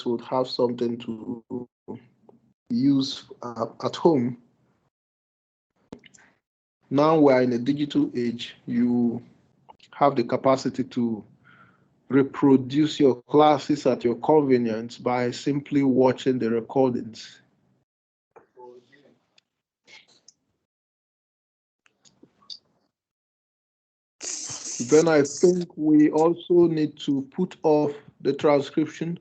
would have something to use at home. Now we're in a digital age. You have the capacity to reproduce your classes at your convenience by simply watching the recordings. Then I think we also need to put off the transcription.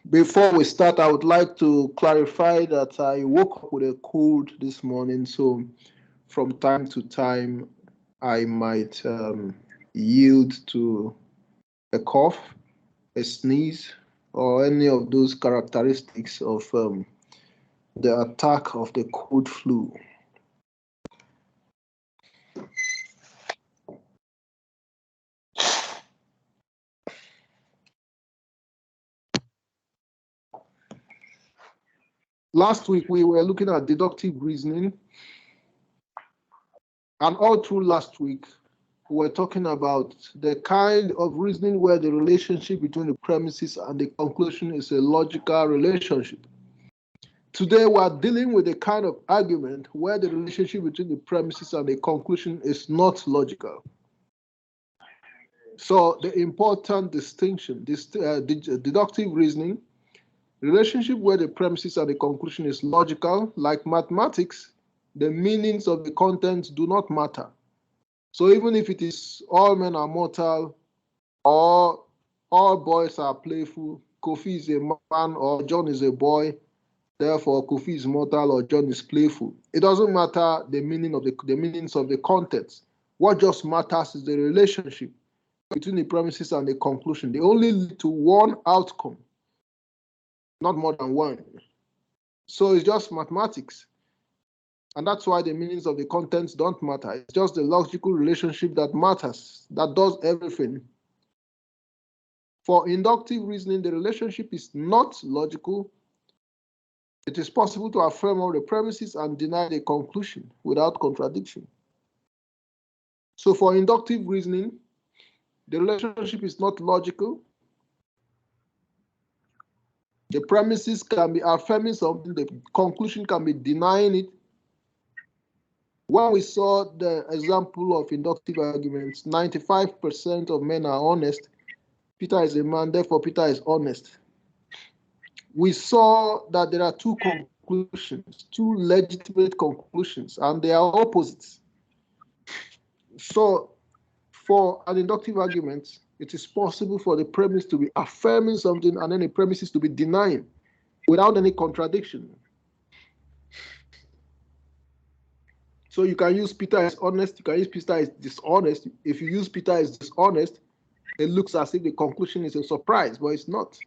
Before we start, I would like to clarify that I woke up with a cold this morning, so from time to time I might yield to a cough, a sneeze, or any of those characteristics of the attack of the cold flu. Last week, we were looking at deductive reasoning. And all through last week, we were talking about the kind of reasoning where the relationship between the premises and the conclusion is a logical relationship. Today, we are dealing with a kind of argument where the relationship between the premises and the conclusion is not logical. So the important distinction, this deductive reasoning, relationship where the premises and the conclusion is logical, like mathematics, the meanings of the contents do not matter. So even if it is all men are mortal, or all boys are playful, Kofi is a man or John is a boy, therefore Kofi is mortal or John is playful. It doesn't matter the meaning of the meanings of the contents. What just matters is the relationship between the premises and the conclusion. They only lead to one outcome, not more than one. So it's just mathematics. And that's why the meanings of the contents don't matter. It's just the logical relationship that matters, that does everything. For inductive reasoning, the relationship is not logical. It is possible to affirm all the premises and deny the conclusion without contradiction. So for inductive reasoning, the relationship is not logical. The premises can be affirming something, the conclusion can be denying it. When we saw the example of inductive arguments, 95% of men are honest. Peter is a man, therefore Peter is honest. We saw that there are two conclusions, two legitimate conclusions, and they are opposites. So for an inductive argument, it is possible for the premise to be affirming something and then the premises to be denying without any contradiction. So you can use Peter is honest, you can use Peter is dishonest. If you use Peter is dishonest, it looks as if the conclusion is a surprise, but it's not.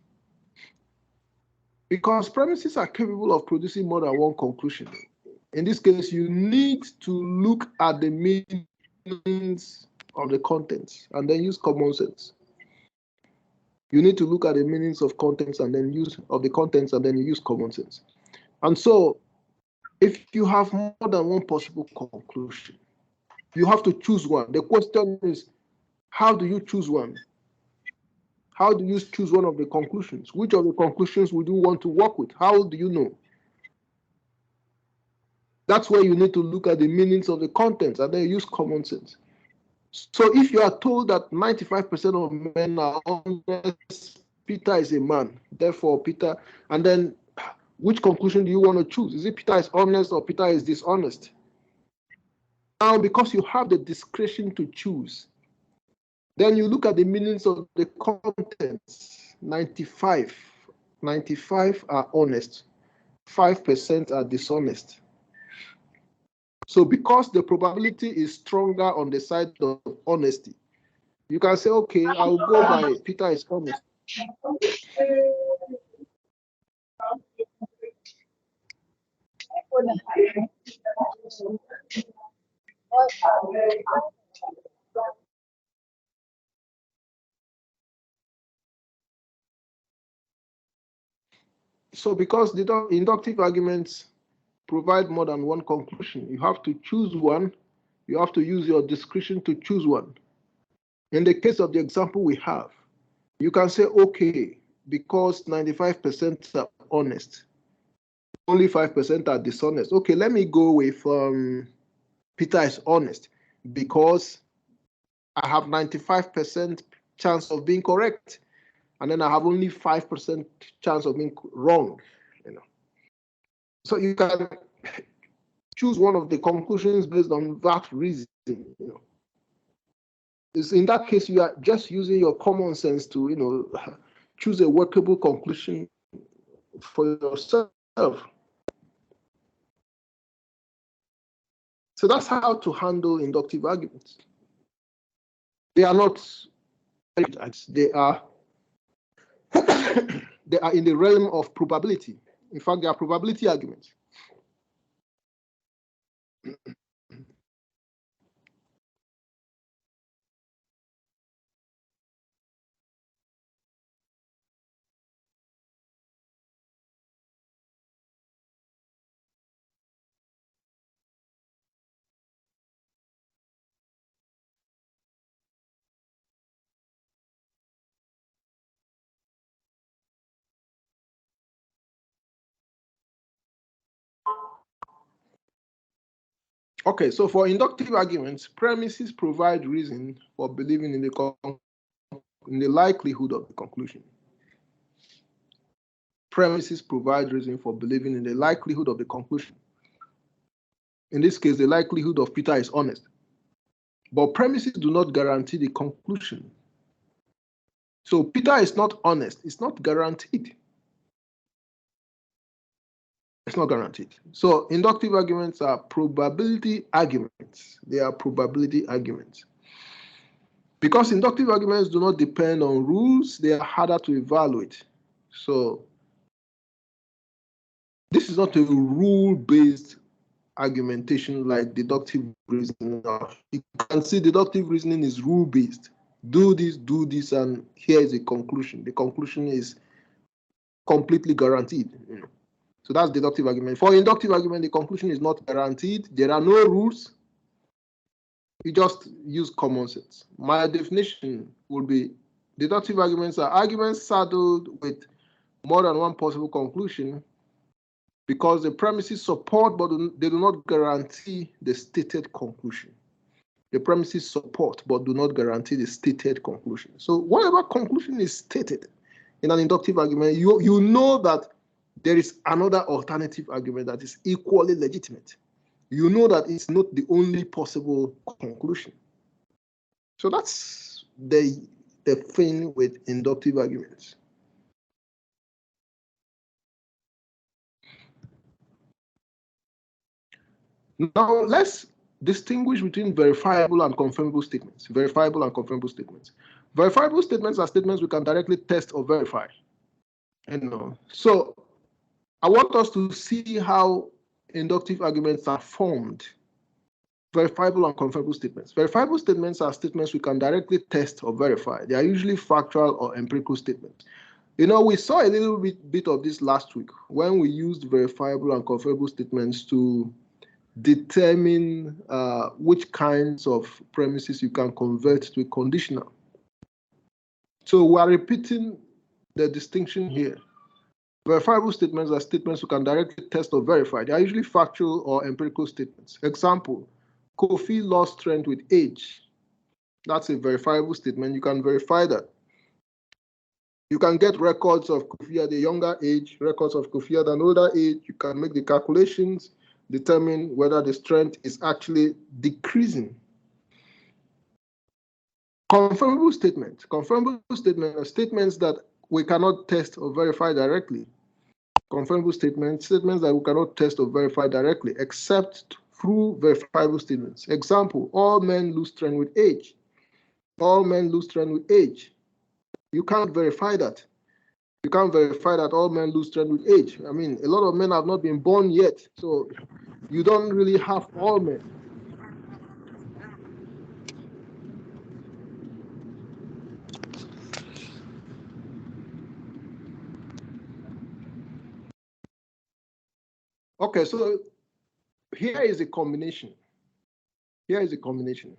Because premises are capable of producing more than one conclusion. In this case, you need to look at the meanings of the contents and then use common sense. You need to look at the meanings of contents and then use common sense. And so if you have more than one possible conclusion, you have to choose one. The question is, how do you choose one? How do you choose one of the conclusions? Which of the conclusions would you want to work with? How do you know? That's where you need to look at the meanings of the contents and then use common sense. So if you are told that 95% of men are honest, Peter is a man, therefore Peter, and then which conclusion do you want to choose? Is it Peter is honest or Peter is dishonest? Now, because you have the discretion to choose, then you look at the meanings of the contents. 95 are honest, 5% are dishonest. So because the probability is stronger on the side of honesty, you can say, okay, I'll go by Peter is honest. So because the inductive arguments provide more than one conclusion, you have to choose one. You have to use your discretion to choose one. In the case of the example we have, you can say, okay, because 95% are honest, only 5% are dishonest. Okay, let me go with Peter is honest because I have 95% chance of being correct, and then I have only 5% chance of being wrong. So you can choose one of the conclusions based on that reason. It's in that case, you are just using your common sense to choose a workable conclusion for yourself. So that's how to handle inductive arguments. They are not, they are they are in the realm of probability. In fact, they are probability arguments. Okay, so for inductive arguments, premises provide reason for believing in the likelihood of the conclusion. Premises provide reason for believing in the likelihood of the conclusion. In this case, the likelihood of Peter is honest. But premises do not guarantee the conclusion. So Peter is not honest. It's not guaranteed. It's not guaranteed. So inductive arguments are probability arguments. They are probability arguments. Because inductive arguments do not depend on rules, they are harder to evaluate. So this is not a rule-based argumentation like deductive reasoning. You can see deductive reasoning is rule-based. Do this, and here is a conclusion. The conclusion is completely guaranteed. So that's deductive argument. For inductive argument, the conclusion is not guaranteed. There are no rules. You just use common sense. My definition would be deductive arguments are arguments saddled with more than one possible conclusion because the premises support, but they do not guarantee the stated conclusion. The premises support, but do not guarantee the stated conclusion. So whatever conclusion is stated in an inductive argument, you know that there is another alternative argument that is equally legitimate. You know that it's not the only possible conclusion. So that's the thing with inductive arguments. Now let's distinguish between verifiable and confirmable statements. Verifiable and confirmable statements. Verifiable statements are statements we can directly test or verify. So I want us to see how inductive arguments are formed. Verifiable and confirmable statements. Verifiable statements are statements we can directly test or verify. They are usually factual or empirical statements. We saw a little bit of this last week when we used verifiable and confirmable statements to determine which kinds of premises you can convert to a conditional. So we are repeating the distinction here. Verifiable statements are statements you can directly test or verify. They are usually factual or empirical statements. Example, Kofi lost strength with age. That's a verifiable statement. You can verify that. You can get records of Kofi at a younger age, records of Kofi at an older age. You can make the calculations, determine whether the strength is actually decreasing. Confirmable statements. Confirmable statements are statements that we cannot test or verify directly. Confirmable statements that we cannot test or verify directly, except through verifiable statements. Example, all men lose strength with age. All men lose strength with age. You can't verify that. You can't verify that all men lose strength with age. I mean, a lot of men have not been born yet, so you don't really have all men. Okay, so here is a combination. Here is a combination.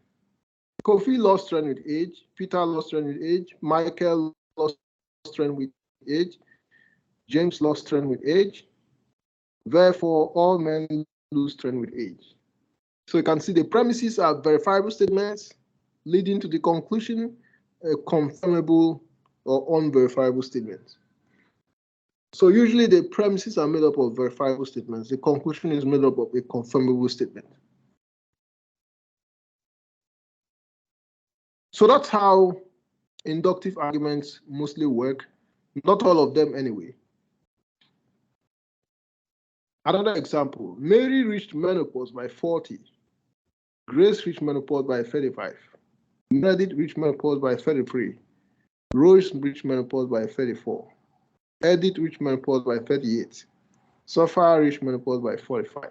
Kofi lost strength with age, Peter lost strength with age, Michael lost strength with age, James lost strength with age. Therefore, all men lose strength with age. So you can see the premises are verifiable statements leading to the conclusion, a confirmable or unverifiable statement. So usually the premises are made up of verifiable statements. The conclusion is made up of a confirmable statement. So that's how inductive arguments mostly work. Not all of them anyway. Another example, Mary reached menopause by 40. Grace reached menopause by 35. Meredith reached menopause by 33. Rose reached menopause by 34. Edith reached menopause by 38. Sophia reached menopause by 45.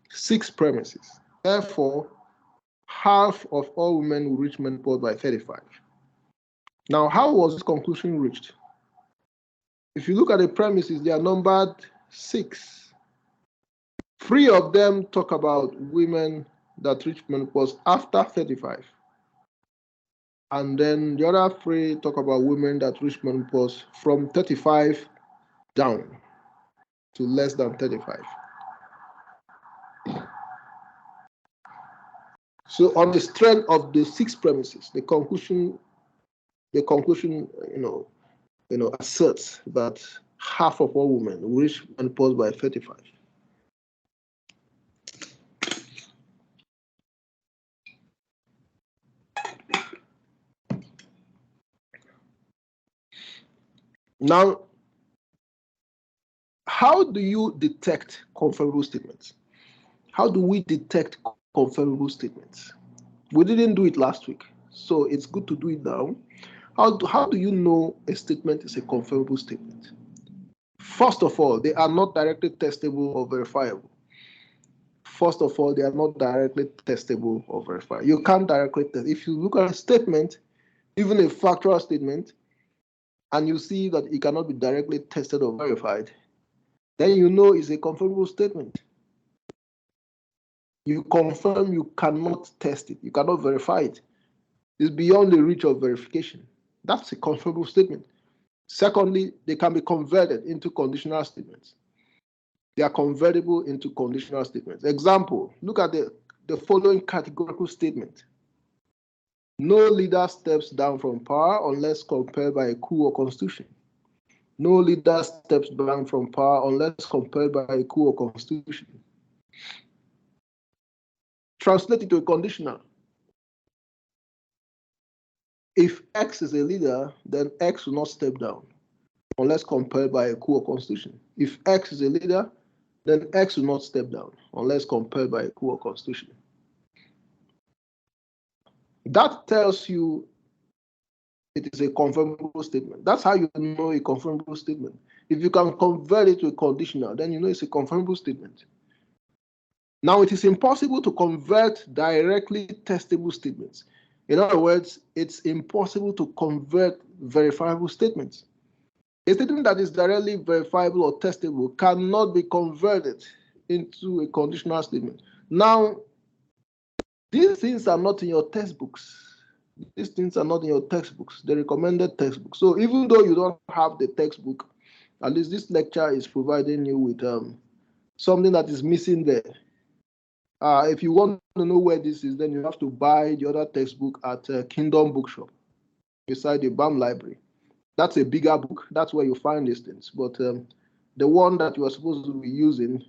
6 premises. Therefore, half of all women will reach menopause by 35. Now, how was this conclusion reached? If you look at the premises, they are numbered 6. 3 of them talk about women that reach menopause after 35. And then the other 3 talk about women that reach menopause from 35 down to less than 35. So on the strength of the 6 premises, the conclusion asserts that half of all women will reach menopause by 35. Now, how do you detect confirmable statements? How do we detect confirmable statements? We didn't do it last week, so it's good to do it now. How do you know a statement is a confirmable statement? First of all, they are not directly testable or verifiable. First of all, they are not directly testable or verifiable. You can't directly test. If you look at a statement, even a factual statement, and you see that it cannot be directly tested or verified, then you know it's a confirmable statement. You confirm, you cannot test it, you cannot verify it. It's beyond the reach of verification. That's a confirmable statement. Secondly, they can be converted into conditional statements. They are convertible into conditional statements. Example, look at the following categorical statement. No leader steps down from power unless compelled by a coup or constitution. No leader steps down from power unless compelled by a coup or constitution. Translate it to a conditional. If X is a leader, then X will not step down unless compelled by a coup or constitution. If X is a leader, then X will not step down unless compelled by a coup or constitution. That tells you it is a confirmable statement. That's how you know a confirmable statement. If you can convert it to a conditional, then you know it's a confirmable statement. Now, it is impossible to convert directly testable statements. In other words, it's impossible to convert verifiable statements. A statement that is directly verifiable or testable cannot be converted into a conditional statement. Now, these things are not in your textbooks. These things are not in your textbooks, the recommended textbook. So even though you don't have the textbook, at least this lecture is providing you with something that is missing there. If you want to know where this is, then you have to buy the other textbook at Kingdom Bookshop beside the BAM library. That's a bigger book. That's where you find these things. But the one that you are supposed to be using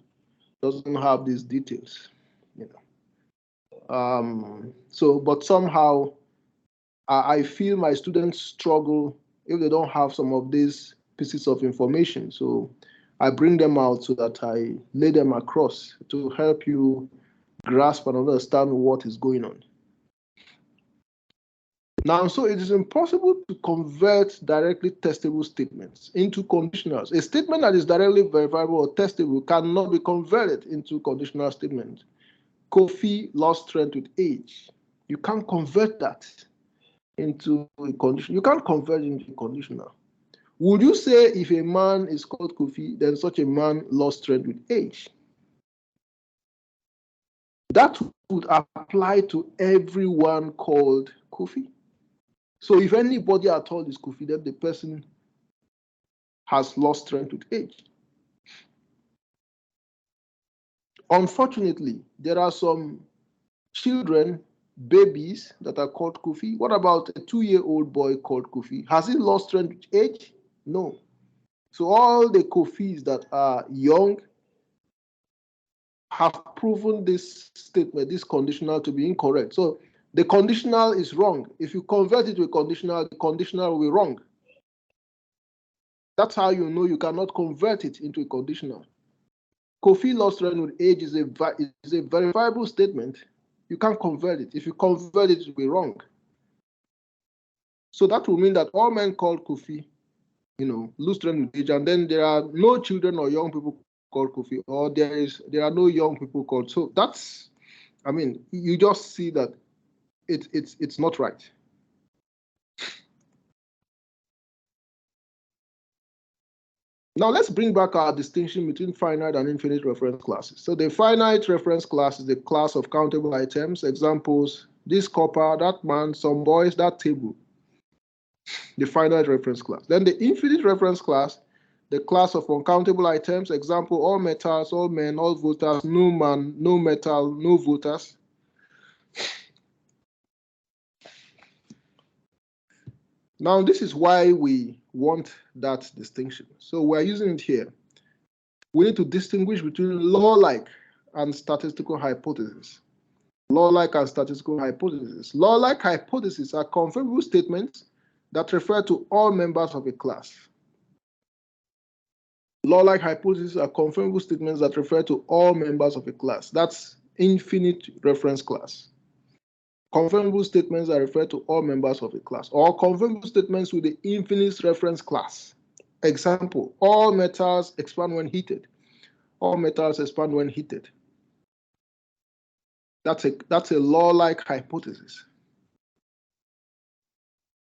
doesn't have these details. But somehow I feel my students struggle if they don't have some of these pieces of information. So I bring them out so that I lay them across to help you grasp and understand what is going on. Now, so it is impossible to convert directly testable statements into conditionals. A statement that is directly verifiable or testable cannot be converted into conditional statement. Kofi lost strength with age. You can't convert that into a condition. You can't convert it into a conditional. Would you say if a man is called Kofi, then such a man lost strength with age? That would apply to everyone called Kofi. So if anybody at all is Kofi, then the person has lost strength with age. Unfortunately, there are some children, babies, that are called Kofi. What about a 2-year-old boy called Kofi? Has he lost strength with age? No. So all the Kofis that are young have proven this statement, this conditional, to be incorrect. So the conditional is wrong. If you convert it to a conditional, the conditional will be wrong. That's how you know you cannot convert it into a conditional. Kofi lost strength with age is a verifiable statement. You can't convert it. If you convert it, it will be wrong. So that will mean that all men called Kofi, lose strength with age, and then there are no children or young people called Kofi, or there are no young people called. So that's, you just see that it's not right. Now let's bring back our distinction between finite and infinite reference classes. So the finite reference class is the class of countable items. Examples: this copper, that man, some boys, that table. The finite reference class. Then the infinite reference class, the class of uncountable items. Example: all metals, all men, all voters, no man, no metal, no voters. Now this is why we want that distinction. So we're using it here. We need to distinguish between law-like and statistical hypotheses. Law-like and statistical hypotheses. Law-like hypotheses are confirmable statements that refer to all members of a class. Law-like hypotheses are confirmable statements that refer to all members of a class. That's infinite reference class. Confirmable statements that refer to all members of a class, or confirmable statements with the infinite reference class. Example: all metals expand when heated. All metals expand when heated. That's a law-like hypothesis.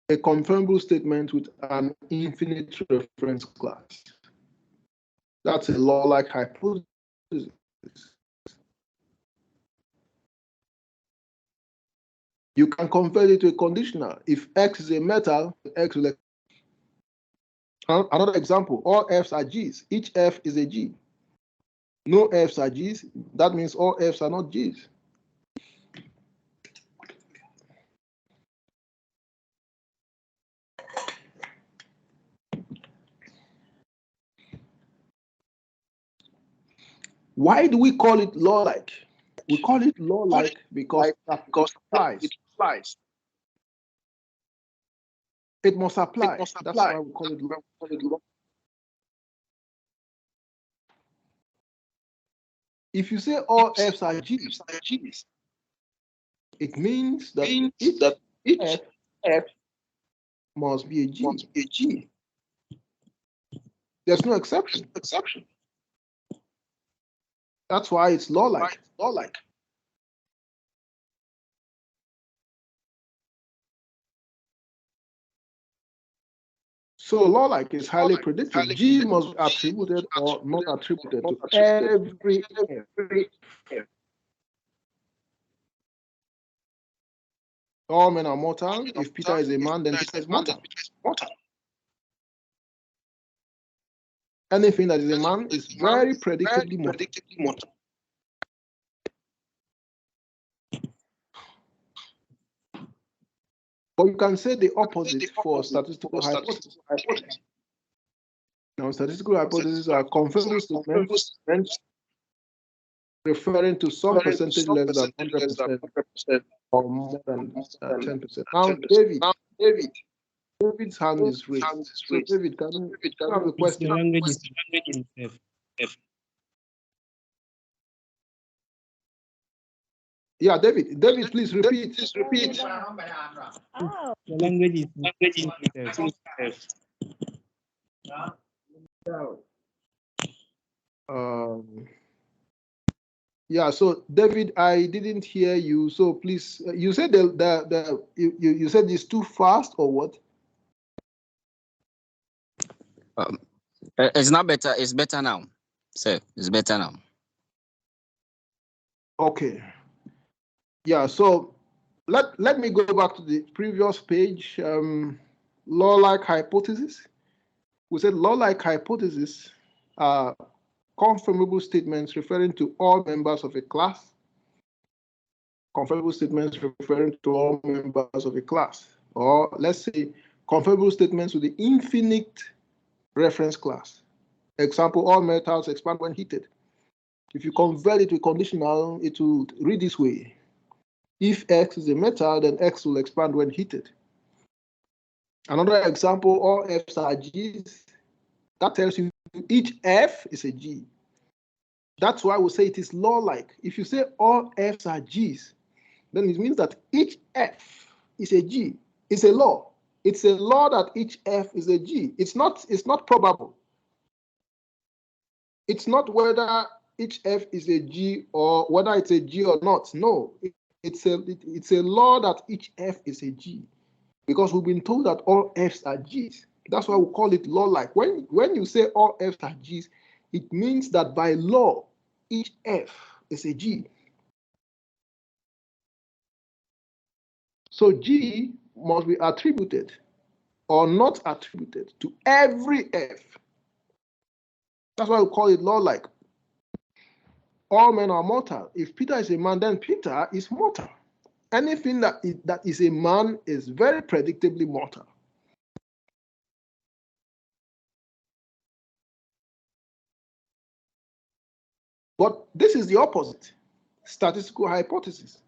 A confirmable statement with an infinite reference class. That's a law-like hypothesis. You can convert it to a conditional. If X is a metal, X will. Another example: all Fs are Gs. Each F is a G. No Fs are Gs. That means all Fs are not Gs. Why do we call it law-like? We call it law-like because it applies. It must apply. That's why we call it law. If you say all Fs are Gs, it means that each F must be a G. There's no exception. That's why it's law-like. So law-like is highly predictive. G must be attributed or not attributed to every F. All men are mortal. If Peter is a man, then Peter is mortal. Anything that is a man is very predictably mortal. But you can say the opposite for statistical hypotheses. Now, statistical hypotheses are confirmable statements referring to some percentage less than 100% or more than 10%. Now, David's hand is raised. So, David, can you have a question? The language is Yeah, David, please repeat. The language is Yeah, so David, I didn't hear you. So please, you said you said it's too fast or what? It's not better. It's better now. So it's better now. Okay. Yeah, so let me go back to the previous page. Law-like hypothesis. We said law-like hypotheses are confirmable statements referring to all members of a class. Confirmable statements referring to all members of a class. Or let's say confirmable statements with the infinite reference class. Example, all metals expand when heated. If you convert it to conditional, it will read this way. If X is a metal, then X will expand when heated. Another example, all F's are G's. That tells you each F is a G. That's why we say it is law-like. If you say all F's are G's, then it means that each F is a G. It's a law. It's a law that each F is a G. It's not probable. It's not whether each F is a G or whether it's a G or not. No, it's a law that each F is a G, because we've been told that all F's are G's. That's why we call it law-like. When you say all F's are G's, it means that by law, each F is a G. So G must be attributed or not attributed to every F. That's why we call it law-like. All men are mortal. If Peter is a man, then Peter is mortal. Anything that is a man is very predictably mortal. But this is the opposite. Statistical hypothesis.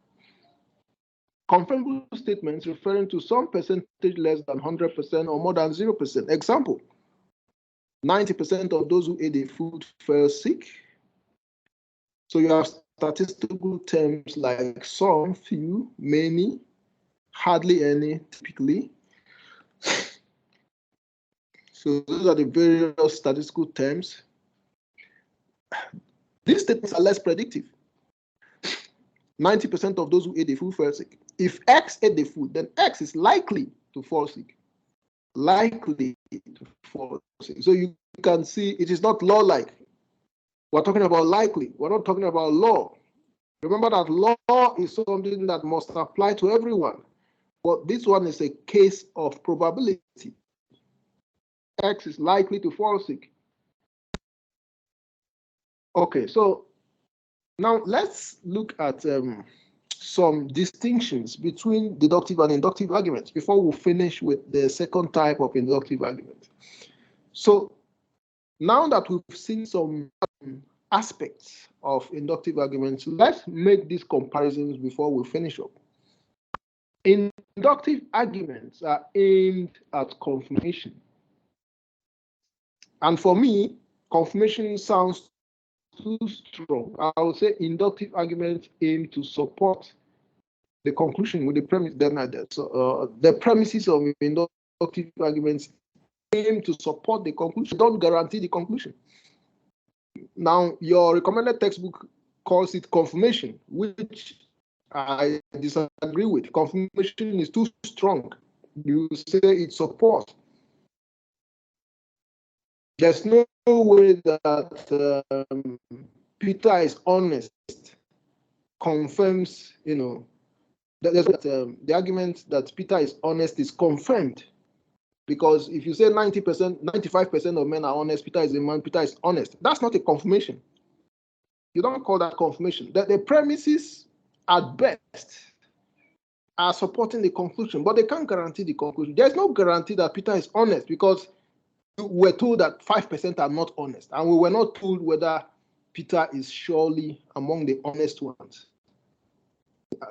Confirmable statements referring to some percentage less than 100% or more than 0%. Example, 90% of those who ate a food fell sick. So you have statistical terms like some, few, many, hardly any, typically. So those are the various statistical terms. These statements are less predictive. 90% of those who ate the food fell sick. If X ate the food, then X is likely to fall sick. Likely to fall sick. So you can see it is not law-like. We're talking about likely. We're not talking about law. Remember that law is something that must apply to everyone. But this one is a case of probability. X is likely to fall sick. Okay, so now let's look at some distinctions between deductive and inductive arguments before we finish with the second type of inductive argument. So now that we've seen some aspects of inductive arguments, let's make these comparisons before we finish up. Inductive arguments are aimed at confirmation. And for me, confirmation sounds too strong. I would say inductive arguments aim to support the conclusion with the premise. So the premises of inductive arguments aim to support the conclusion, don't guarantee the conclusion. Now, your recommended textbook calls it confirmation, which I disagree with. Confirmation is too strong. You say it supports. There's no way that Peter is honest confirms, the argument that Peter is honest is confirmed. Because if you say 90%, 95% of men are honest, Peter is a man, Peter is honest. That's not a confirmation. You don't call that confirmation. The premises at best are supporting the conclusion, but they can't guarantee the conclusion. There's no guarantee that Peter is honest, because we're told that 5% are not honest, and we were not told whether Peter is surely among the honest ones,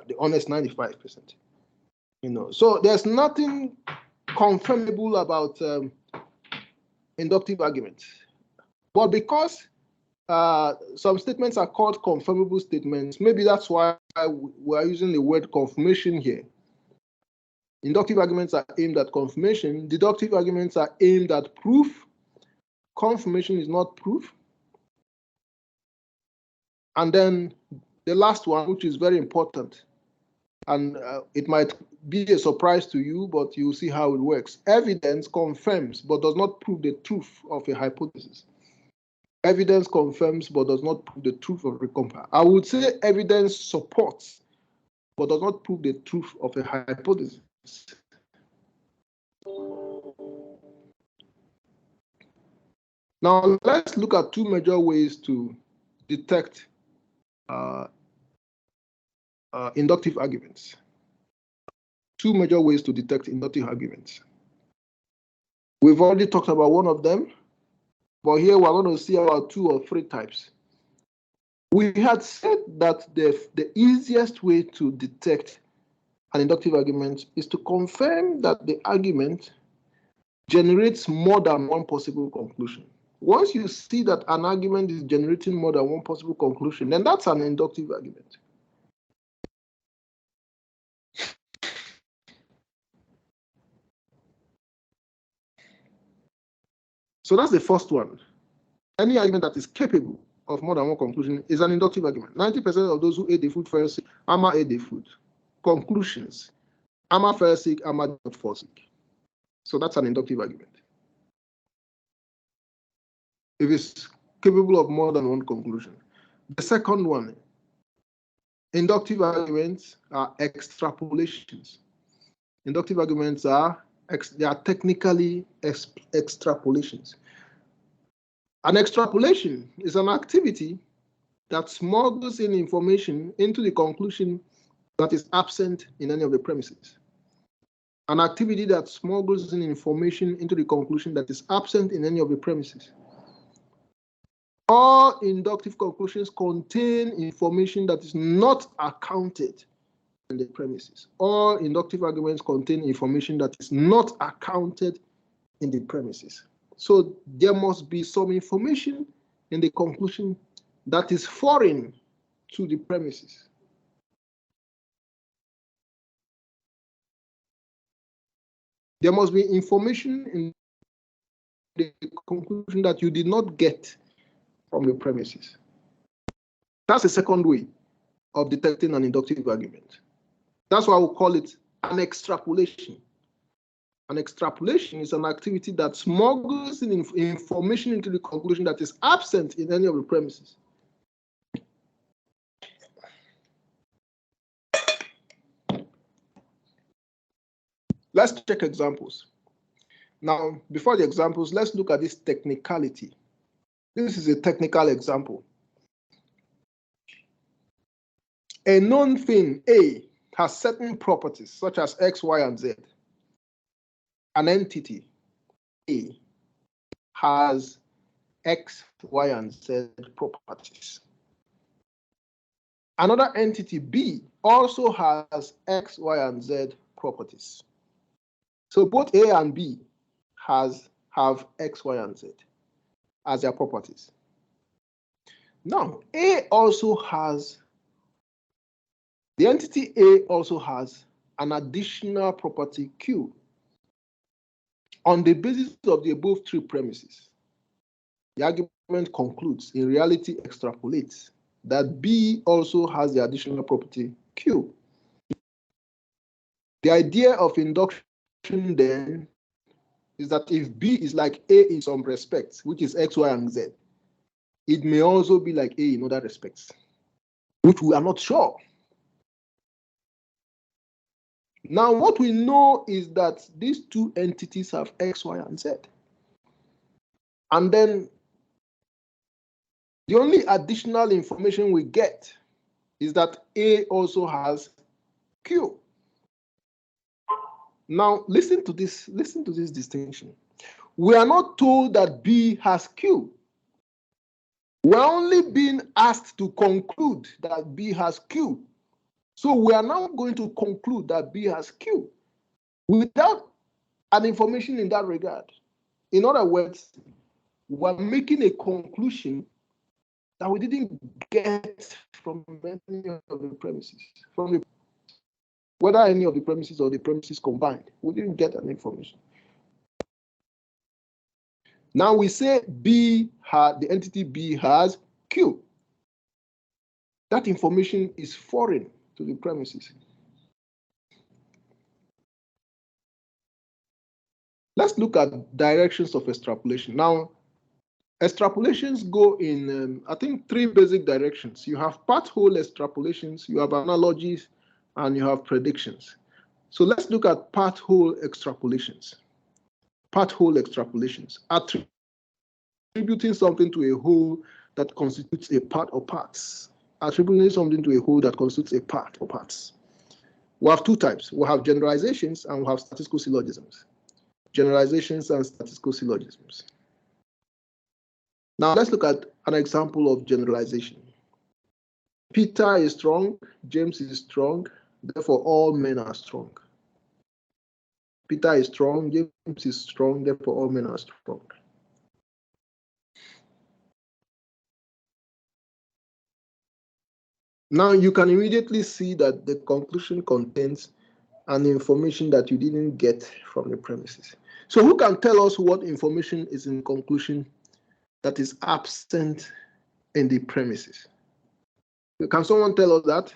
the honest 95%. So there's nothing confirmable about inductive arguments. But because some statements are called confirmable statements, maybe that's why we are using the word confirmation here. Inductive arguments are aimed at confirmation. Deductive arguments are aimed at proof. Confirmation is not proof. And then the last one, which is very important, and it might be a surprise to you, but you'll see how it works. Evidence confirms but does not prove the truth of a hypothesis. Evidence confirms but does not prove the truth of a compound. I would say evidence supports but does not prove the truth of a hypothesis. Now, let's look at two major ways to detect inductive arguments. Two major ways to detect inductive arguments. We've already talked about one of them, but here we're going to see about 2 or 3 types. We had said that the easiest way to detect an inductive argument is to confirm that the argument generates more than one possible conclusion. Once you see that an argument is generating more than one possible conclusion, then that's an inductive argument. So that's the first one. Any argument that is capable of more than one conclusion is an inductive argument. 90% of those who ate the food fell sick, Amma ate the food. Conclusions: Amma fell sick, Amma did not fall sick. So that's an inductive argument. If it's capable of more than one conclusion. The second one, inductive arguments are extrapolations. Inductive arguments are technically extrapolations. An extrapolation is an activity that smuggles in information into the conclusion that is absent in any of the premises. An activity that smuggles in information into the conclusion that is absent in any of the premises. All inductive conclusions contain information that is not accounted in the premises. All inductive arguments contain information that is not accounted in the premises. So there must be some information in the conclusion that is foreign to the premises. There must be information in the conclusion that you did not get from the premises. That's the second way of detecting an inductive argument. That's why we call it an extrapolation. An extrapolation is an activity that smuggles in information into the conclusion that is absent in any of the premises. Let's check examples. Now, before the examples, let's look at this technicality. This is a technical example. A known thing, A, has certain properties such as X, Y, and Z. An entity, A, has X, Y, and Z properties. Another entity, B, also has X, Y, and Z properties. So both A and B have X, Y, and Z as their properties. Now, A also has, the entity A also has an additional property Q. On the basis of the above 3 premises, the argument concludes, in reality extrapolates, that B also has the additional property Q. The idea of induction then is that if B is like A in some respects, which is X, Y, and Z, it may also be like A in other respects, which we are not sure. Now, what we know is that these 2 entities have X, Y, and Z. And then the only additional information we get is that A also has Q. Now, listen to this distinction. We are not told that B has Q. We're only being asked to conclude that B has Q. So we are now going to conclude that B has Q without an information in that regard. In other words, we're making a conclusion that we didn't get from any of the premises, whether any of the premises or the premises combined. We didn't get an information. Now we say the entity B has Q. That information is foreign to the premises. Let's look at directions of extrapolation. Now, extrapolations go in, I think, three basic directions. You have part-whole extrapolations, you have analogies, and you have predictions. So let's look at part-whole extrapolations. Part-whole extrapolations, attributing something to a whole that constitutes a part or parts. Attributing something to a whole that constitutes a part or parts. We have two types. We have generalizations and we have statistical syllogisms. Generalizations and statistical syllogisms. Now let's look at an example of generalization. Peter is strong, James is strong, therefore all men are strong. Peter is strong, James is strong, therefore all men are strong. Now you can immediately see that the conclusion contains an information that you didn't get from the premises. So who can tell us what information is in conclusion that is absent in the premises? Can someone tell us that?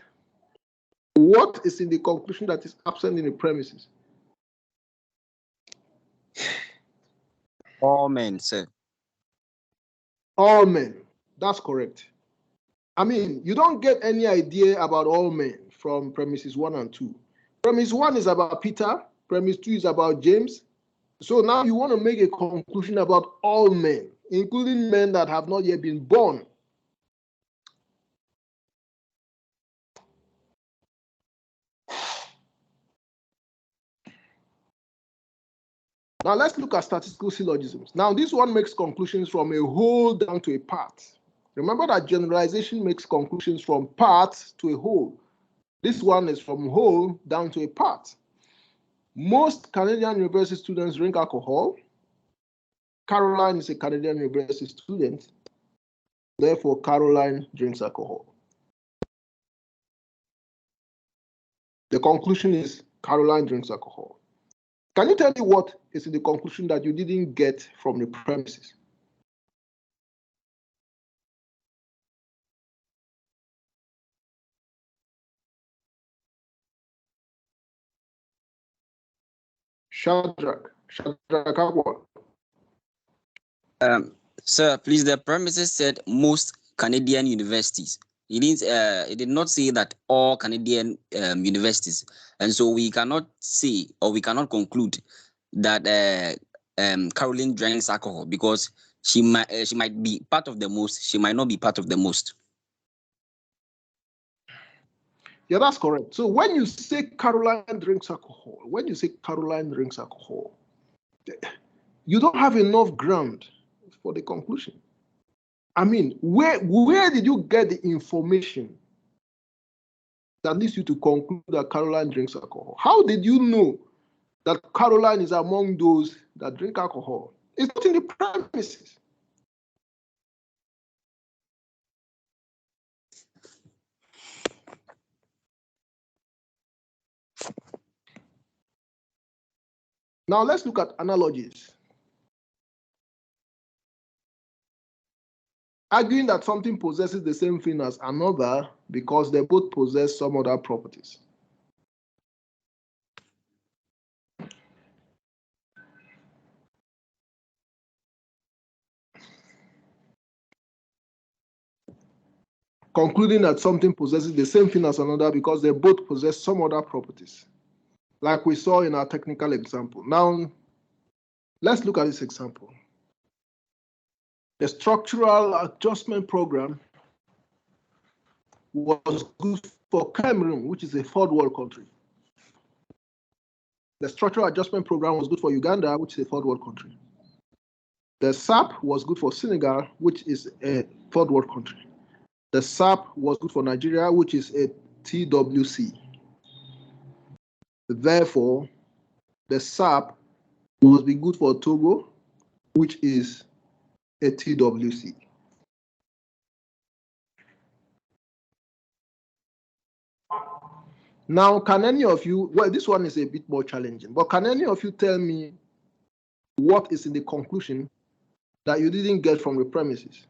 What is in the conclusion that is absent in the premises? All men, sir. All men. That's correct. I mean, you don't get any idea about all men from premises 1 and 2. Premise 1 is about Peter. Premise 2 is about James. So now you want to make a conclusion about all men, including men that have not yet been born. Now let's look at statistical syllogisms. Now this one makes conclusions from a whole down to a part. Remember that generalization makes conclusions from part to a whole. This one is from whole down to a part. Most Canadian university students drink alcohol. Caroline is a Canadian university student. Therefore, Caroline drinks alcohol. The conclusion is Caroline drinks alcohol. Can you tell me what is in the conclusion that you didn't get from the premises? Shadrach Agwa. Sir, please, the premises said most Canadian universities. It did not say that all Canadian universities. And so we cannot say, or we cannot conclude that Caroline drinks alcohol, because she might be part of the most, she might not be part of the most. Yeah, that's correct. So when you say Caroline drinks alcohol, you don't have enough ground for the conclusion. I mean, where did you get the information that leads you to conclude that Caroline drinks alcohol? How did you know that Caroline is among those that drink alcohol? It's not in the premises. Now let's look at analogies. Arguing that something possesses the same thing as another because they both possess some other properties. Concluding that something possesses the same thing as another because they both possess some other properties, like we saw in our technical example. Now, let's look at this example. The structural adjustment program was good for Cameroon, which is a third world country. The structural adjustment program was good for Uganda, which is a third world country. The SAP was good for Senegal, which is a third world country. The SAP was good for Nigeria, which is a TWC. Therefore, the SAP must be good for Togo, which is a TWC. Now, can any of you, well, this one is a bit more challenging, but can any of you tell me what is in the conclusion that you didn't get from the premises?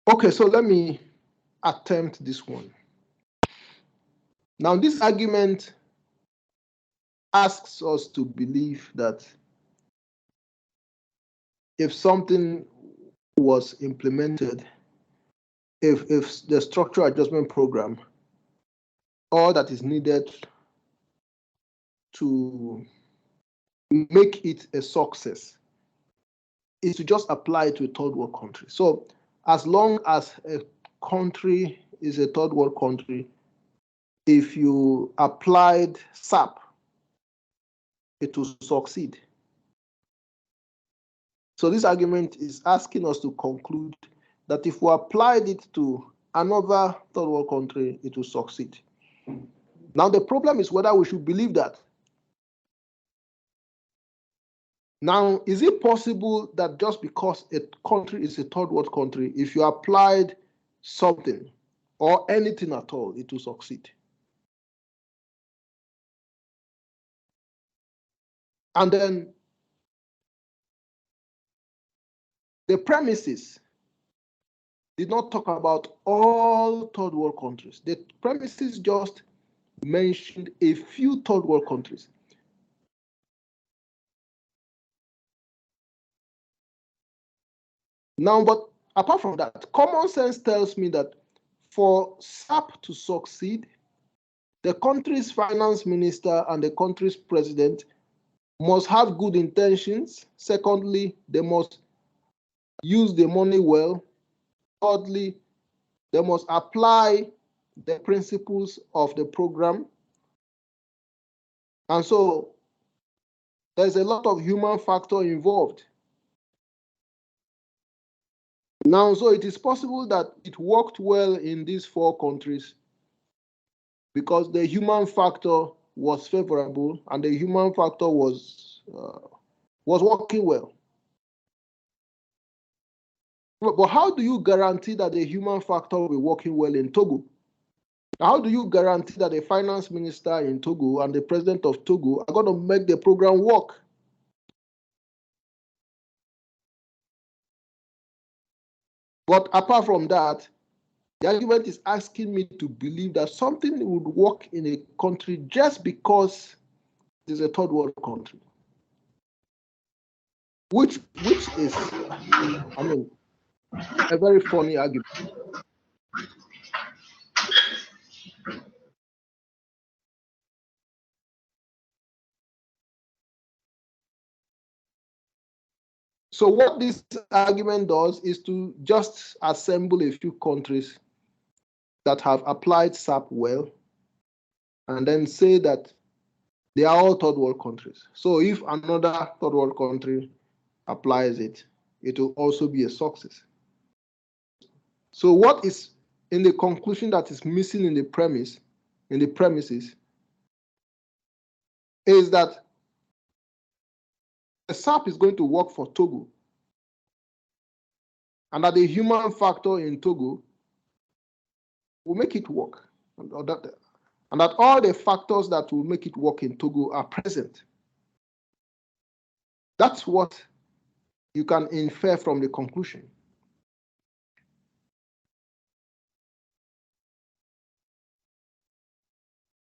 Okay, so let me attempt this one. Now, this argument asks us to believe that if something was implemented, if the structural adjustment program, all that is needed to make it a success is to just apply it to a third world country. So as long as a country is a third world country, if you applied SAP, it will succeed. So this argument is asking us to conclude that if we applied it to another third world country, it will succeed. Now the problem is whether we should believe that. Now, is it possible that just because a country is a third world country, if you applied something or anything at all, it will succeed? And then the premises did not talk about all third world countries. The premises just mentioned a few third world countries. Now, but apart from that, common sense tells me that for SAP to succeed, the country's finance minister and the country's president must have good intentions. Secondly, they must use the money well. Thirdly, they must apply the principles of the program. And so there's a lot of human factor involved. Now, so it is possible that it worked well in these four countries because the human factor was favorable and the human factor was working well. But how do you guarantee that the human factor will be working well in Togo? How do you guarantee that the finance minister in Togo and the president of Togo are going to make the program work? But apart from that, the argument is asking me to believe that something would work in a country just because it is a third world country. Which is, I mean, a very funny argument. So what this argument does is to just assemble a few countries that have applied SAP well and then say that they are all third world countries. So if another third world country applies it, it will also be a success. So what is in the conclusion that is missing in the premises, is that the SAP is going to work for Togo, and that the human factor in Togo will make it work, and that all the factors that will make it work in Togo are present. That's what you can infer from the conclusion.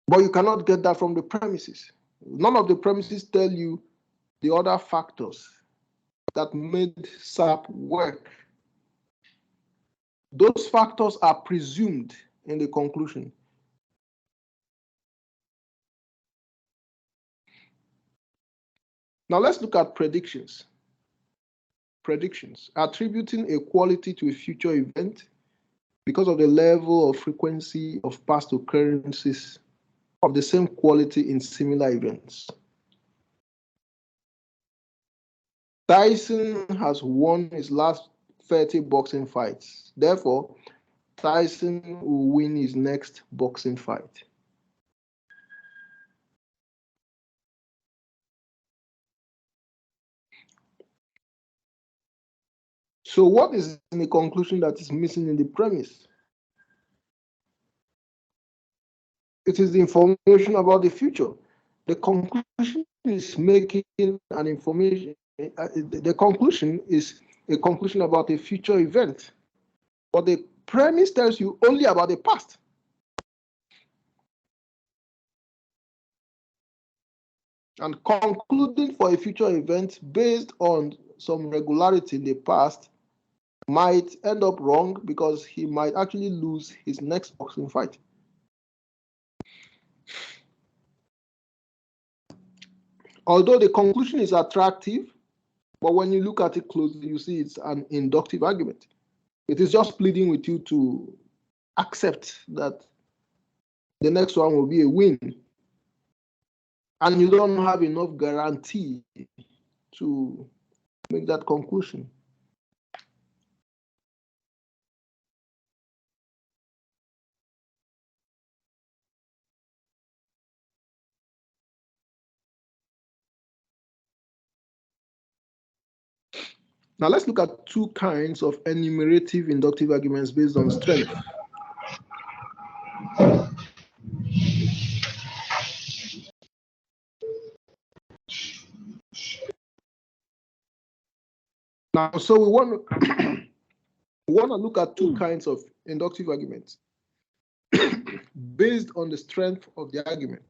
But you cannot get that from the premises. None of the premises tell you the other factors that made SAP work. Those factors are presumed in the conclusion. Now let's look at predictions. Predictions, attributing a quality to a future event because of the level of frequency of past occurrences of the same quality in similar events. Tyson has won his last 30 boxing fights. Therefore, Tyson will win his next boxing fight. So what is in the conclusion that is missing in the premise? It is the information about the future. The conclusion is making an information. The conclusion is a conclusion about a future event, but the premise tells you only about the past. And concluding for a future event based on some regularity in the past might end up wrong because he might actually lose his next boxing fight. Although the conclusion is attractive, but when you look at it closely, you see it's an inductive argument. It is just pleading with you to accept that the next one will be a win. And you don't have enough guarantee to make that conclusion. Now let's look at two kinds of enumerative inductive arguments based on strength. Now, so we want to look at two kinds of inductive arguments based on the strength of the argument.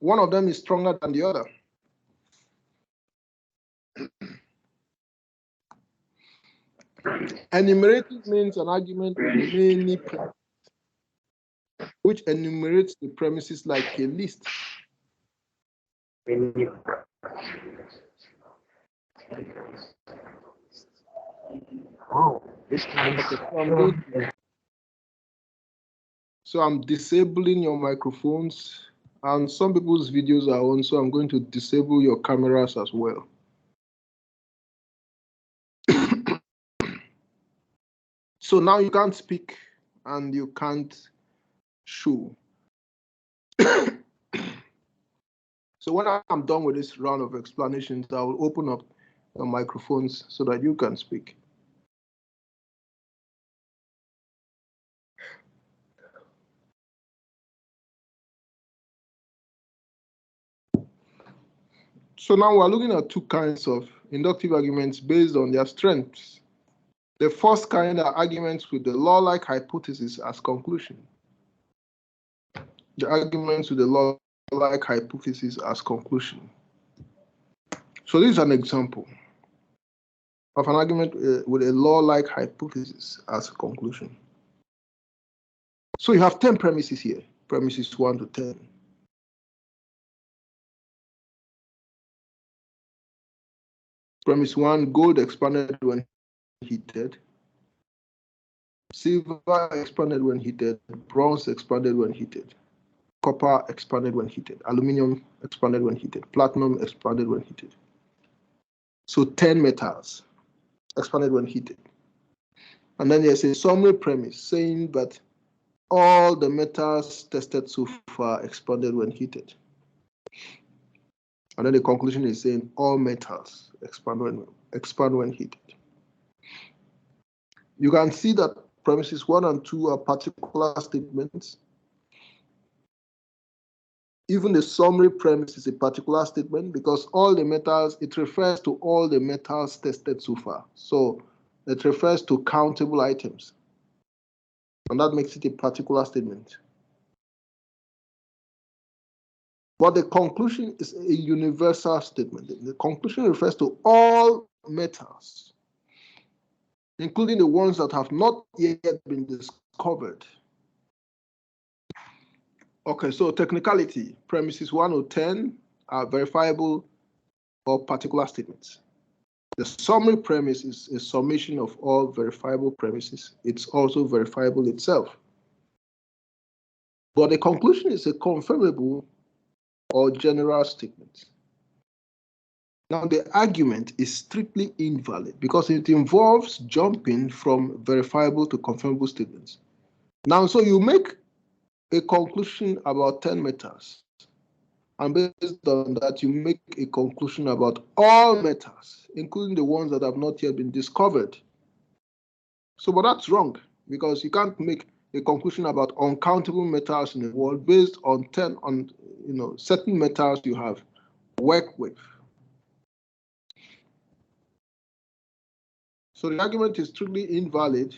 One of them is stronger than the other. Enumerative means an argument with many premises, which enumerates the premises like a list. So I'm disabling your microphones, and some people's videos are on, so I'm going to disable your cameras as well. So now you can't speak and you can't show. So when I'm done with this round of explanations, I will open up the microphones so that you can speak. So now we're looking at two kinds of inductive arguments based on their strengths. The first kind are arguments with the law-like hypothesis as conclusion. The arguments with the law-like hypothesis as conclusion. So this is an example of an argument with a law-like hypothesis as a conclusion. So you have 10 premises here, premises 1 to 10. Premise 1, gold expanded when heated. Silver expanded when heated. Bronze expanded when heated. Copper expanded when heated. Aluminum expanded when heated. Platinum expanded when heated. So 10 metals expanded when heated. And then there's a summary premise saying that all the metals tested so far expanded when heated. And then the conclusion is saying all metals expand when heated. You can see that premises 1 and 2 are particular statements. Even the summary premise is a particular statement because all the metals, it refers to all the metals tested so far. So it refers to countable items. And that makes it a particular statement. But the conclusion is a universal statement. The conclusion refers to all metals, including the ones that have not yet been discovered. Okay, so technicality, premises 1 or 10 are verifiable or particular statements. The summary premise is a summation of all verifiable premises. It's also verifiable itself. But the conclusion is a confirmable or general statement. Now, the argument is strictly invalid because it involves jumping from verifiable to confirmable statements. Now, so you make a conclusion about 10 metals, and based on that, you make a conclusion about all metals, including the ones that have not yet been discovered. So, but that's wrong. because you can't make a conclusion about uncountable metals in the world based on certain metals you have worked with. So the argument is strictly invalid.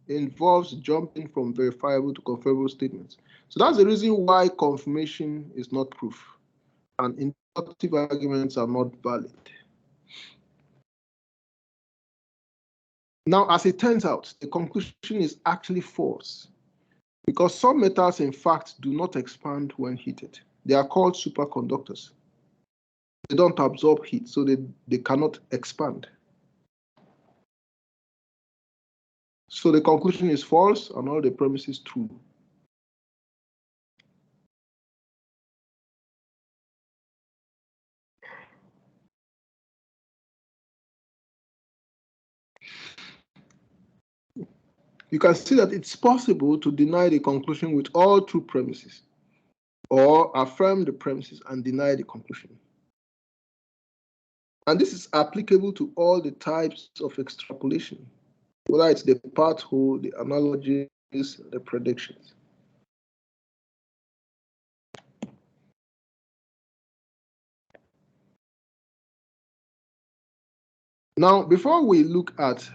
It involves jumping from verifiable to confirmable statements. So that's the reason why confirmation is not proof, and inductive arguments are not valid. Now, as it turns out, the conclusion is actually false, because some metals, in fact, do not expand when heated. They are called superconductors. They don't absorb heat, so they cannot expand. So the conclusion is false and all the premises true. You can see that it's possible to deny the conclusion with all true premises, or affirm the premises and deny the conclusion. And this is applicable to all the types of extrapolation, whether it's the part whole, the analogies, the predictions. Now, before we look at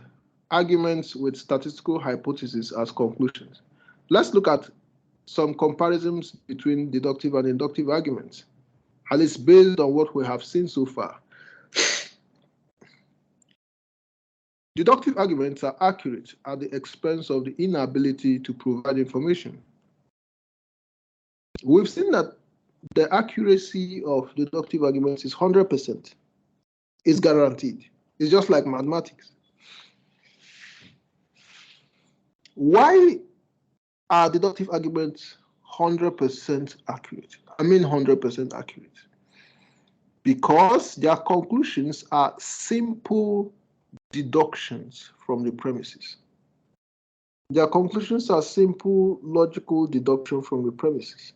arguments with statistical hypotheses as conclusions, let's look at some comparisons between deductive and inductive arguments, at least based on what we have seen so far. Deductive arguments are accurate at the expense of the inability to provide information. We've seen that the accuracy of deductive arguments is 100%. It's guaranteed. It's just like mathematics. Why are deductive arguments 100% accurate? I mean 100% accurate. Because their conclusions are simple deductions from the premises. Their conclusions are simple logical deduction from the premises.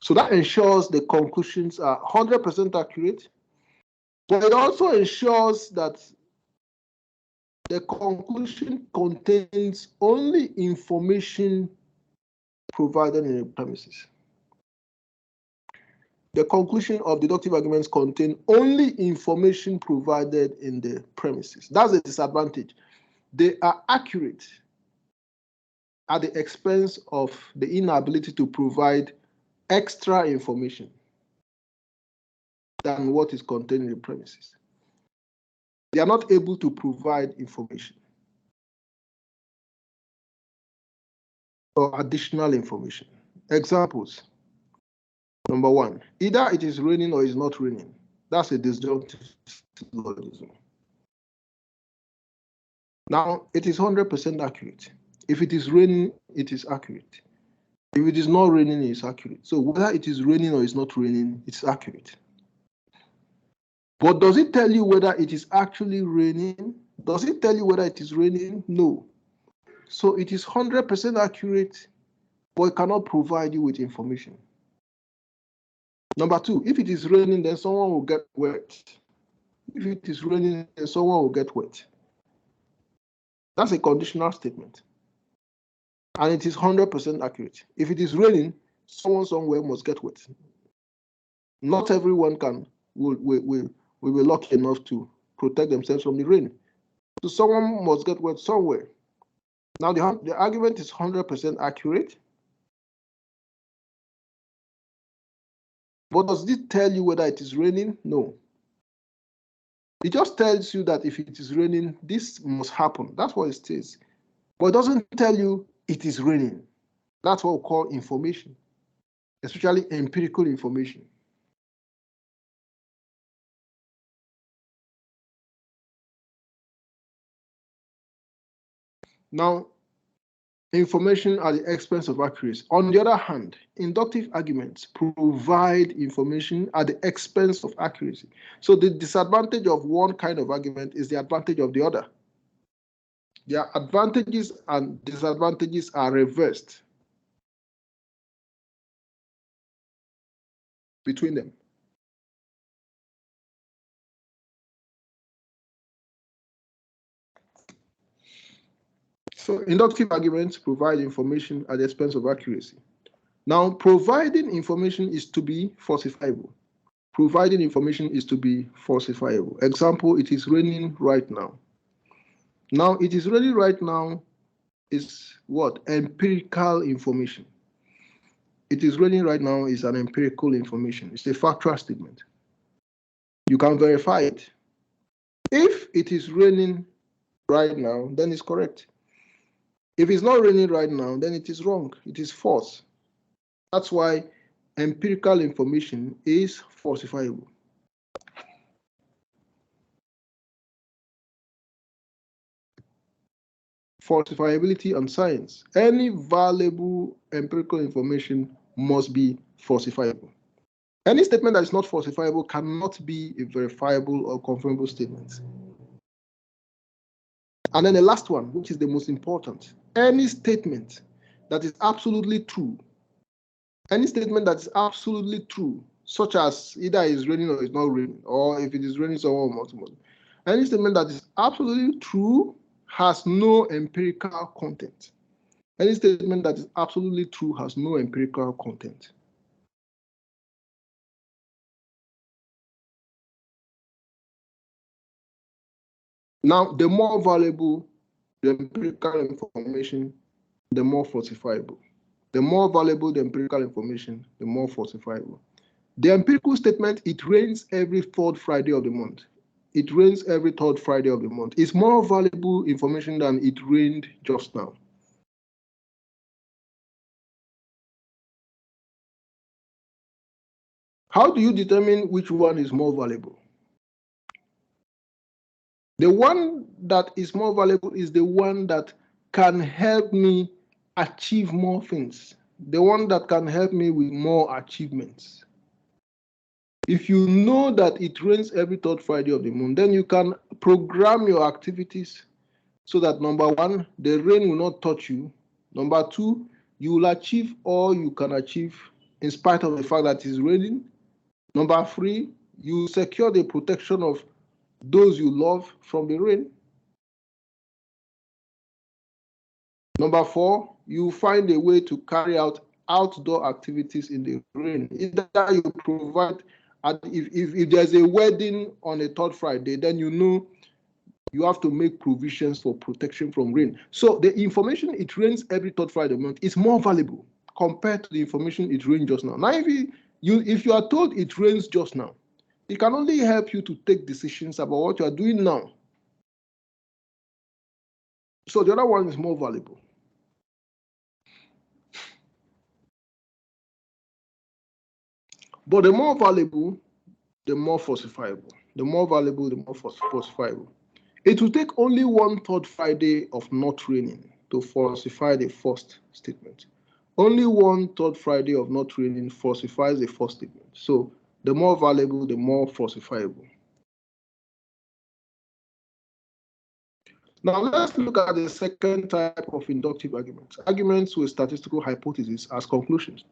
So that ensures the conclusions are 100% accurate, but it also ensures that the conclusion contains only information provided in the premises. The conclusion of deductive arguments contain only information provided in the premises. That's a disadvantage. They are accurate at the expense of the inability to provide extra information than what is contained in the premises. They are not able to provide information or additional information. Examples. Number one, either it is raining or it's not raining. That's a disjunctive syllogism. Now, it is 100% accurate. If it is raining, it is accurate. If it is not raining, it's accurate. So whether it is raining or it's not raining, it's accurate. But does it tell you whether it is actually raining? Does it tell you whether it is raining? No. So it is 100% accurate, but it cannot provide you with information. Number two, if it is raining, then someone will get wet. If it is raining, then someone will get wet. That's a conditional statement. And it is 100% accurate. If it is raining, someone somewhere must get wet. Not everyone will be lucky enough to protect themselves from the rain. So someone must get wet somewhere. Now the argument is 100% accurate. But does it tell you whether it is raining? No. It just tells you that if it is raining, this must happen. That's what it says. But it doesn't tell you it is raining. That's what we call information, especially empirical information. Now, information at the expense of accuracy. On the other hand, inductive arguments provide information at the expense of accuracy. So the disadvantage of one kind of argument is the advantage of the other. Their advantages and disadvantages are reversed between them. So inductive arguments provide information at the expense of accuracy. Now, providing information is to be falsifiable. Providing information is to be falsifiable. Example, it is raining right now. Now, it is raining right now is what? Empirical information. It is raining right now is an empirical information. It's a factual statement. You can verify it. If it is raining right now, then it's correct. If it's not raining right now, then it is wrong. It is false. That's why empirical information is falsifiable. Falsifiability and science. Any valuable empirical information must be falsifiable. Any statement that is not falsifiable cannot be a verifiable or confirmable statement. And then the last one, which is the most important, any statement that is absolutely true, any statement that is absolutely true, such as either it's raining or it's not raining, or if it is raining, someone must. Any statement that is absolutely true has no empirical content. Any statement that is absolutely true has no empirical content. Now, the more valuable the empirical information, the more falsifiable. The more valuable the empirical information, the more falsifiable. The empirical statement, it rains every third Friday of the month. It rains every third Friday of the month. It's more valuable information than it rained just now. How do you determine which one is more valuable? The one that is more valuable is the one that can help me achieve more things. The one that can help me with more achievements. If you know that it rains every third Friday of the month, then you can program your activities so that number one, the rain will not touch you. Number two, you will achieve all you can achieve in spite of the fact that it's raining. Number three, you secure the protection of those you love from the rain. Number four, you find a way to carry out outdoor activities in the rain. Either you provide, if there's a wedding on a third Friday, then you know you have to make provisions for protection from rain. So the information it rains every third Friday month is more valuable compared to the information it rains just now. Now, if you are told it rains just now, it can only help you to take decisions about what you are doing now. So the other one is more valuable. But the more valuable, the more falsifiable. The more valuable, the more falsifiable. It will take only one third Friday of not raining to falsify the first statement. Only one third Friday of not raining falsifies the first statement. So the more valuable, the more falsifiable. Now let's look at the second type of inductive arguments. Arguments with statistical hypotheses as conclusions.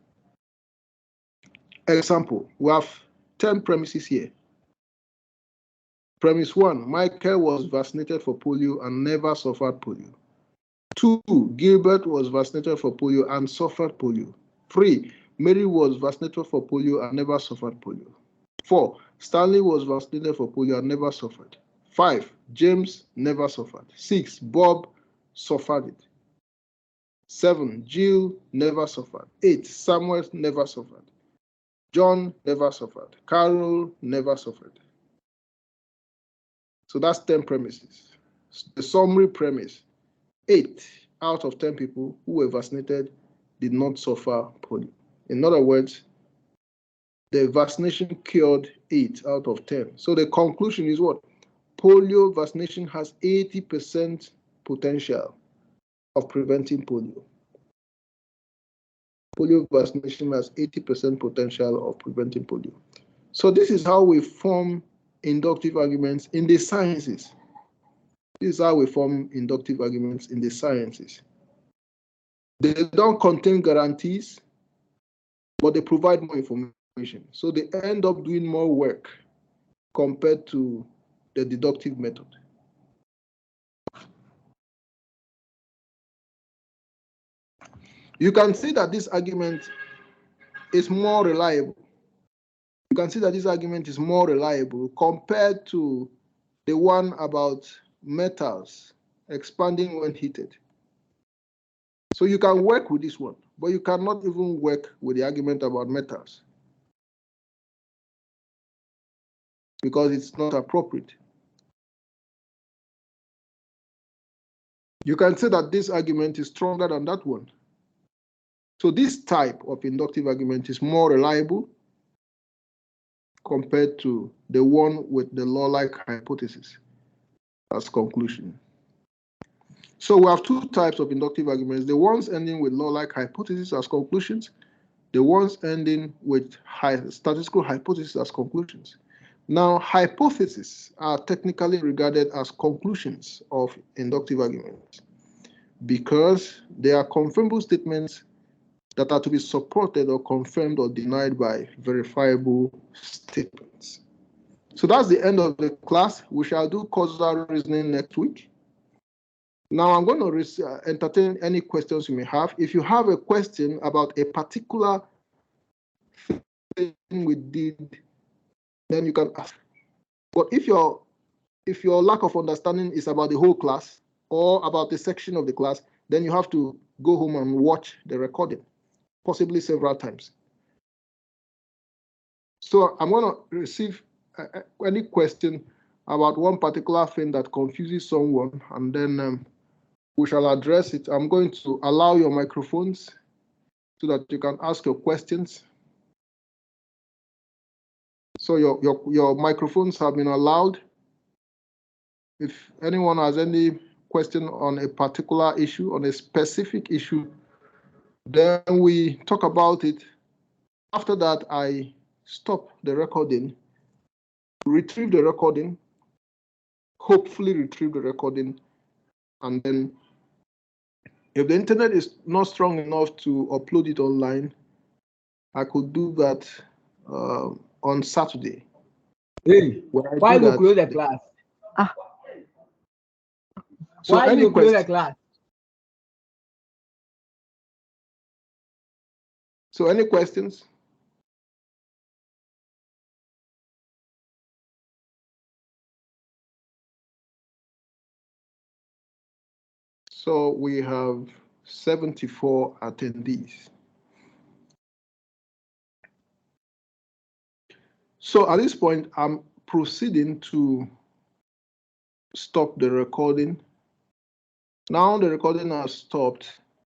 Example, we have 10 premises here. Premise 1, Michael was vaccinated for polio and never suffered polio. 2, Gilbert was vaccinated for polio and suffered polio. 3, Mary was vaccinated for polio and never suffered polio. 4, Stanley was vaccinated for polio and never suffered. 5, James never suffered. 6, Bob suffered it. 7, Jill never suffered. 8, Samuel never suffered. John never suffered. Carol never suffered. So that's 10 premises. The summary premise, 8 out of 10 people who were vaccinated did not suffer polio. In other words, the vaccination cured 8 out of 10. So the conclusion is what? Polio vaccination has 80% potential of preventing polio. Polio vaccination has 80% potential of preventing polio. So this is how we form inductive arguments in the sciences. This is how we form inductive arguments in the sciences. They don't contain guarantees, but they provide more information. So they end up doing more work compared to the deductive method. You can see that this argument is more reliable. You can see that this argument is more reliable compared to the one about metals expanding when heated. So you can work with this one, but you cannot even work with the argument about metals because it's not appropriate. You can say that this argument is stronger than that one. So this type of inductive argument is more reliable compared to the one with the law-like hypothesis as conclusion. So we have two types of inductive arguments, the ones ending with law-like hypothesis as conclusions, the ones ending with statistical hypothesis as conclusions. Now, hypotheses are technically regarded as conclusions of inductive arguments because they are confirmable statements that are to be supported or confirmed or denied by verifiable statements. So that's the end of the class. We shall do causal reasoning next week. Now I'm going to entertain any questions you may have. If you have a question about a particular thing we did, then you can ask. But if your lack of understanding is about the whole class or about a section of the class, then you have to go home and watch the recording, possibly several times. So I'm going to receive any question about one particular thing that confuses someone, and then we shall address it. I'm going to allow your microphones so that you can ask your questions. So your microphones have been allowed. If anyone has any question on a particular issue, on a specific issue, then we talk about it. After that, I stop the recording, retrieve the recording, hopefully retrieve the recording, and then if the internet is not strong enough to upload it online, I could do that on Saturday. Hey, why you close the class? So why you close the class? So any questions? So we have 74 attendees. So at this point, I'm proceeding to stop the recording. Now the recording has stopped.